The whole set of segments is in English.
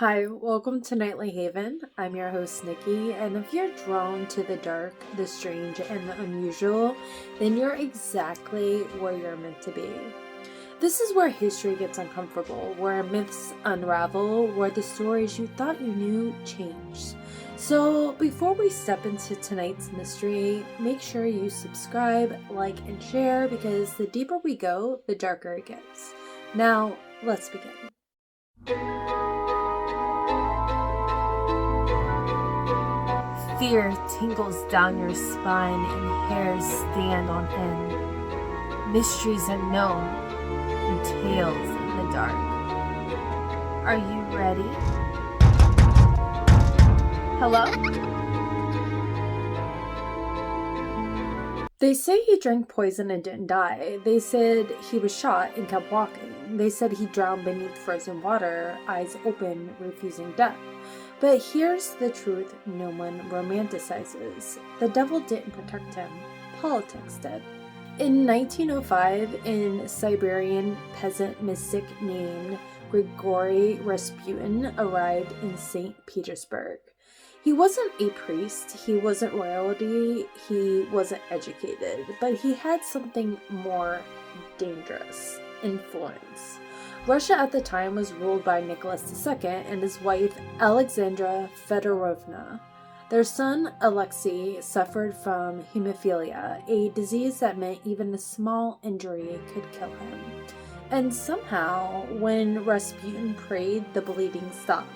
Hi, welcome to Nightly Haven. I'm your host, Nikki, and if you're drawn to the dark, the strange, and the unusual, then you're exactly where you're meant to be. This is where history gets uncomfortable, where myths unravel, where the stories you thought you knew change. So, before we step into tonight's mystery, make sure you subscribe, like, and share, because the deeper we go, the darker it gets. Now, let's begin. Fear tingles down your spine and hairs stand on end. Mysteries unknown and tales in the dark. Are you ready? Hello? They say he drank poison and didn't die. They said he was shot and kept walking. They said he drowned beneath frozen water, eyes open, refusing death. But here's the truth no one romanticizes. The devil didn't protect him. Politics did. In 1905, a Siberian peasant mystic named Grigori Rasputin arrived in St. Petersburg. He wasn't a priest, he wasn't royalty, he wasn't educated, but he had something more dangerous: influence. Russia at the time was ruled by Nicholas II and his wife Alexandra Feodorovna. Their son Alexei suffered from hemophilia, a disease that meant even a small injury could kill him. And somehow, when Rasputin prayed, the bleeding stopped.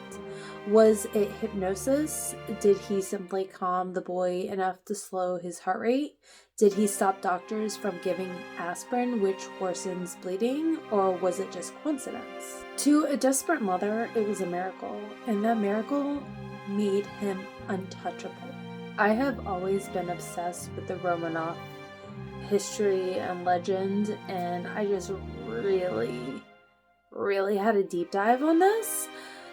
Was it hypnosis? Did he simply calm the boy enough to slow his heart rate? Did he stop doctors from giving aspirin, which worsens bleeding? Or was it just coincidence? To a desperate mother, it was a miracle, and that miracle made him untouchable. I have always been obsessed with the Romanov history and legend, and I just really had a deep dive on this.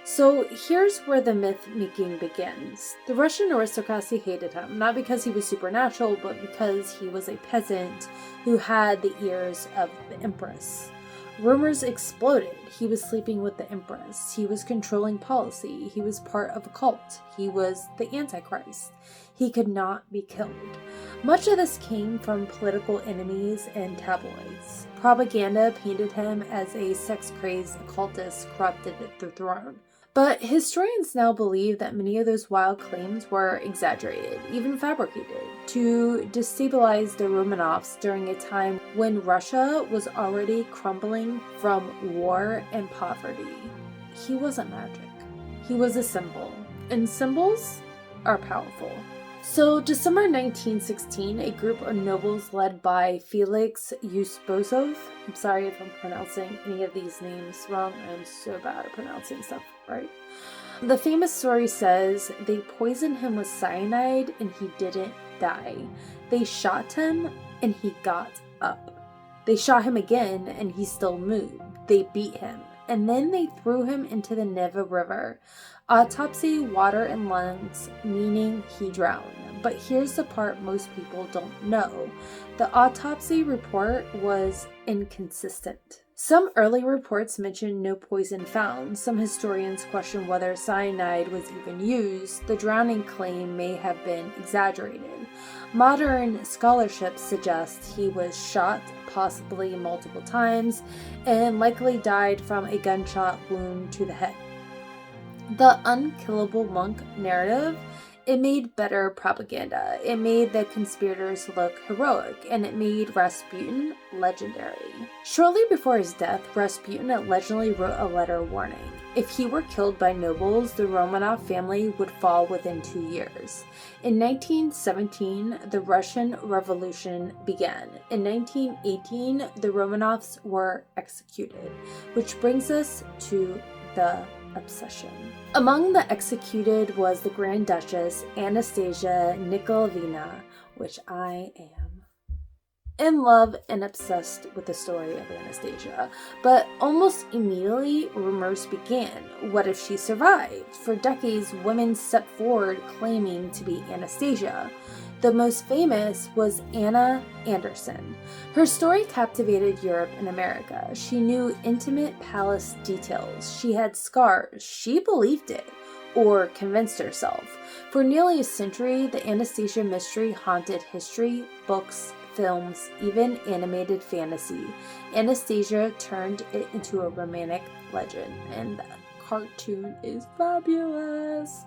So here's where the myth-making begins. The Russian aristocracy hated him, not because he was supernatural, but because he was a peasant who had the ears of the empress. Rumors exploded. He was sleeping with the empress. He was controlling policy. He was part of a cult. He was the Antichrist. He could not be killed. Much of this came from political enemies and tabloids. Propaganda painted him as a sex-crazed occultist corrupted at the throne. But historians now believe that many of those wild claims were exaggerated, even fabricated, to destabilize the Romanovs during a time when Russia was already crumbling from war and poverty. He wasn't magic. He was a symbol, and symbols are powerful. So, December 1916, a group of nobles led by Felix Yusupov, I'm sorry if I'm pronouncing any of these names wrong, I'm so bad at pronouncing stuff right. The famous story says they poisoned him with cyanide and he didn't die. They shot him and he got up. They shot him again and he still moved. They beat him and then they threw him into the Neva River. Autopsy, water and lungs, meaning he drowned. But here's the part most people don't know. The autopsy report was inconsistent. Some early reports mentioned no poison found. Some historians question whether cyanide was even used. The drowning claim may have been exaggerated. Modern scholarship suggests he was shot, possibly multiple times, and likely died from a gunshot wound to the head. The unkillable monk narrative, it made better propaganda. It made the conspirators look heroic, and it made Rasputin legendary. Shortly before his death, Rasputin allegedly wrote a letter warning. If he were killed by nobles, the Romanov family would fall within 2 years. In 1917, the Russian Revolution began. In 1918, the Romanovs were executed, which brings us to the obsession. Among the executed was the Grand Duchess Anastasia Nikolaevna, which I am in love and obsessed with the story of Anastasia. But almost immediately, rumors began. What if she survived? For decades, women stepped forward claiming to be Anastasia. The most famous was Anna Anderson. Her story captivated Europe and America. She knew intimate palace details. She had scars. She believed it, or convinced herself. For nearly a century, the Anastasia mystery haunted history, books, films, even animated fantasy. Anastasia turned it into a romantic legend, and the cartoon is fabulous.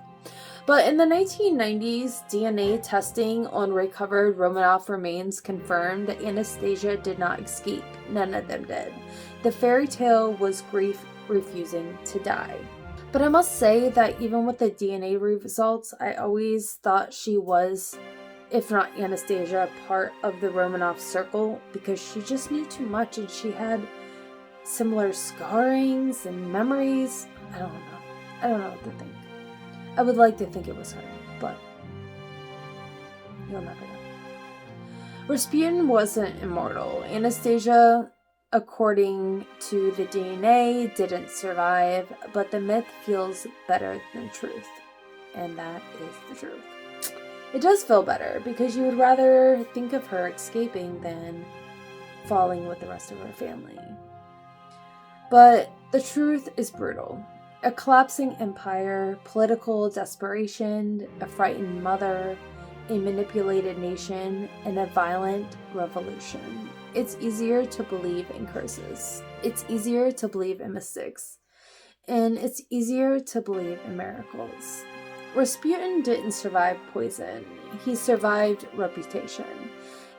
But in the 1990s, DNA testing on recovered Romanov remains confirmed that Anastasia did not escape. None of them did. The fairy tale was grief refusing to die. But I must say that even with the DNA results, I always thought she was, if not Anastasia, part of the Romanov circle, because she just knew too much and she had similar scarrings and memories. I don't know what to think. I would like to think it was her, but you'll never know. Rasputin wasn't immortal. Anastasia, according to the DNA, didn't survive, but the myth feels better than truth. And that is the truth. It does feel better because you would rather think of her escaping than falling with the rest of her family. But the truth is brutal. A collapsing empire, political desperation, a frightened mother, a manipulated nation, and a violent revolution. It's easier to believe in curses. It's easier to believe in mystics. And it's easier to believe in miracles. Rasputin didn't survive poison. He survived reputation.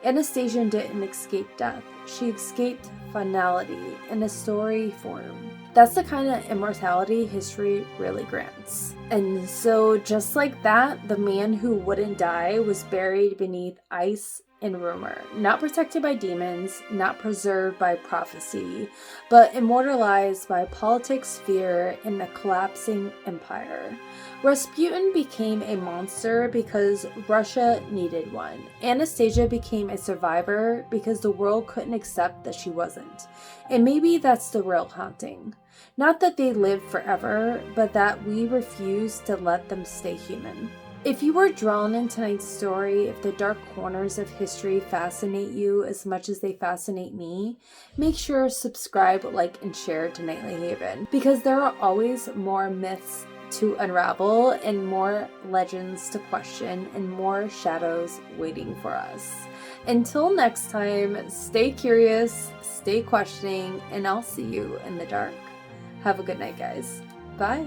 Anastasia didn't escape death. She escaped finality in a story form. That's the kind of immortality history really grants. And so just like that, the man who wouldn't die was buried beneath ice and rumor, not protected by demons, not preserved by prophecy, but immortalized by politics, fear, and a collapsing empire. Rasputin became a monster because Russia needed one. Anastasia became a survivor because the world couldn't accept that she wasn't. And maybe that's the real haunting. Not that they live forever, but that we refuse to let them stay human. If you were drawn in tonight's story, if the dark corners of history fascinate you as much as they fascinate me, make sure to subscribe, like, and share to Nightly Haven, because there are always more myths to unravel and more legends to question and more shadows waiting for us. Until next time, stay curious, stay questioning, and I'll see you in the dark. Have a good night, guys. Bye.